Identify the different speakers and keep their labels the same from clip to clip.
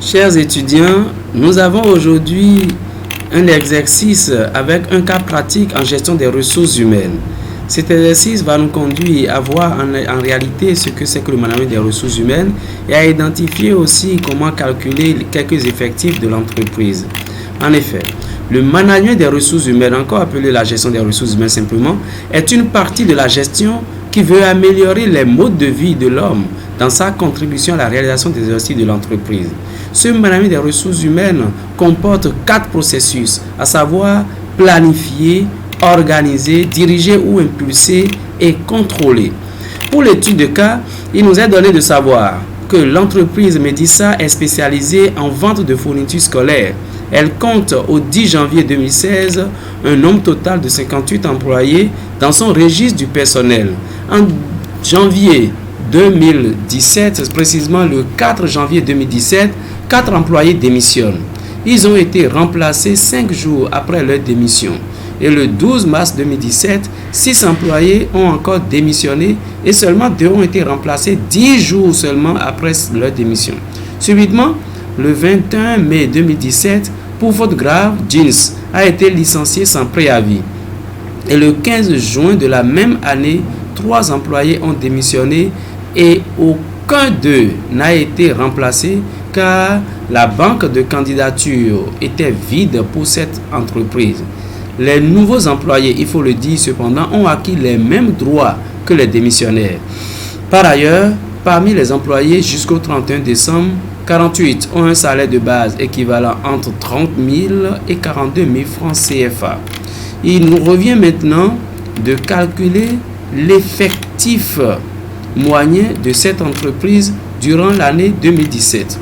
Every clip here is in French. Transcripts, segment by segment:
Speaker 1: Chers étudiants, nous avons aujourd'hui un exercice avec un cas pratique en gestion des ressources humaines. Cet exercice va nous conduire à voir en réalité ce que c'est que le management des ressources humaines et à identifier aussi comment calculer quelques effectifs de l'entreprise. En effet, le management des ressources humaines, encore appelé la gestion des ressources humaines simplement, est une partie de la gestion qui veut améliorer les modes de vie de l'homme dans sa contribution à la réalisation des objectifs de l'entreprise. Ce management des ressources humaines comporte 4 processus, à savoir planifier, organiser, diriger ou impulser et contrôler. Pour l'étude de cas, il nous est donné de savoir que l'entreprise Medisa est spécialisée en vente de fournitures scolaires. Elle compte au 10 janvier 2016 un nombre total de 58 employés dans son registre du personnel. En janvier 2017, précisément le 4 janvier 2017, 4 employés démissionnent. Ils ont été remplacés 5 jours après leur démission. Et le 12 mars 2017, 6 employés ont encore démissionné et seulement 2 ont été remplacés 10 jours seulement après leur démission. Subitement, le 21 mai 2017, pour faute grave, Jeans a été licencié sans préavis. Et le 15 juin de la même année, 3 employés ont démissionné et aucun d'eux n'a été remplacé car la banque de candidature était vide pour cette entreprise. Les nouveaux employés, il faut le dire cependant, ont acquis les mêmes droits que les démissionnaires. Par ailleurs, parmi les employés jusqu'au 31 décembre, 48 ont un salaire de base équivalent entre 30 000 et 42 000 francs CFA. Il nous revient maintenant de calculer l'effectif moyen de cette entreprise durant l'année 2017.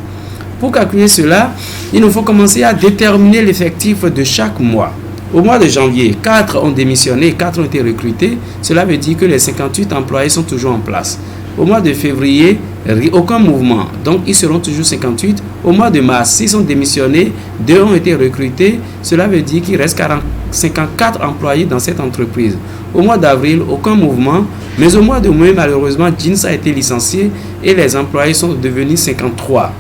Speaker 1: Pour calculer cela, il nous faut commencer à déterminer l'effectif de chaque mois. Au mois de janvier, 4 ont démissionné et 4 ont été recrutés. Cela veut dire que les 58 employés sont toujours en place. Au mois de février, aucun mouvement, donc ils seront toujours 58. Au mois de mars, 6 ont démissionné, 2 ont été recrutés. Cela veut dire qu'il reste 54 employés dans cette entreprise. Au mois d'avril, aucun mouvement, mais au mois de mai, malheureusement, Jeans a été licencié et les employés sont devenus 53.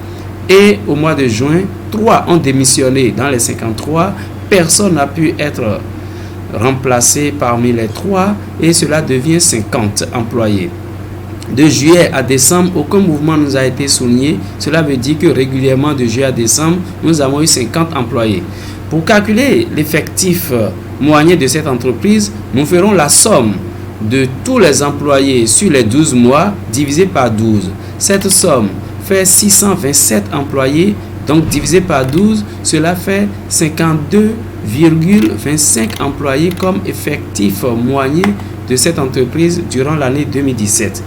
Speaker 1: Et au mois de juin, 3 ont démissionné dans les 53. Personne n'a pu être remplacé parmi les 3 et cela devient 50 employés. De juillet à décembre, aucun mouvement nous a été souligné. Cela veut dire que régulièrement de juillet à décembre, nous avons eu 50 employés. Pour calculer l'effectif moyen de cette entreprise, nous ferons la somme de tous les employés sur les 12 mois divisé par 12. Cette somme fait 627 employés, donc divisé par 12, cela fait 52,25 employés comme effectif moyen de cette entreprise durant l'année 2017.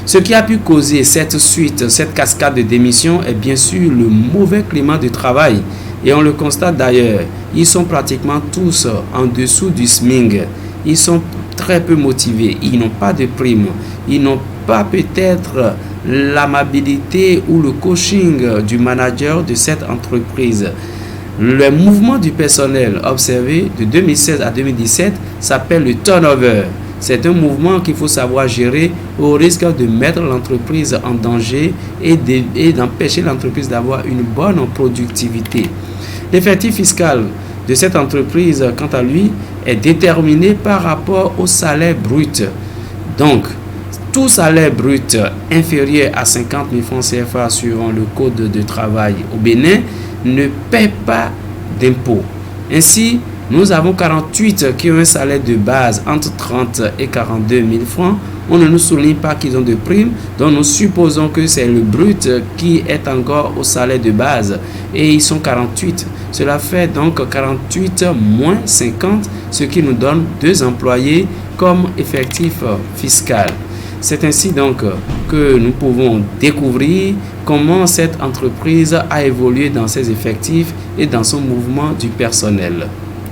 Speaker 1: Ce qui a pu causer cette suite, cette cascade de démissions est bien sûr le mauvais climat de travail. Et on le constate d'ailleurs, ils sont pratiquement tous en dessous du SMIC. Ils sont très peu motivés, ils n'ont pas de prime, ils n'ont pas peut-être l'amabilité ou le coaching du manager de cette entreprise. Le mouvement du personnel observé de 2016 à 2017 s'appelle le turnover. C'est un mouvement qu'il faut savoir gérer au risque de mettre l'entreprise en danger et d'empêcher l'entreprise d'avoir une bonne productivité. L'effectif fiscal de cette entreprise, quant à lui, est déterminé par rapport au salaire brut. Donc, tout salaire brut inférieur à 50 000 francs CFA suivant le code de travail au Bénin ne paie pas d'impôt. Ainsi, nous avons 48 qui ont un salaire de base entre 30 et 42 000 francs. On ne nous souligne pas qu'ils ont de primes, donc nous supposons que c'est le brut qui est encore au salaire de base. Et ils sont 48. Cela fait donc 48 moins 50, ce qui nous donne 2 employés comme effectif fiscal. C'est ainsi donc que nous pouvons découvrir comment cette entreprise a évolué dans ses effectifs et dans son mouvement du personnel.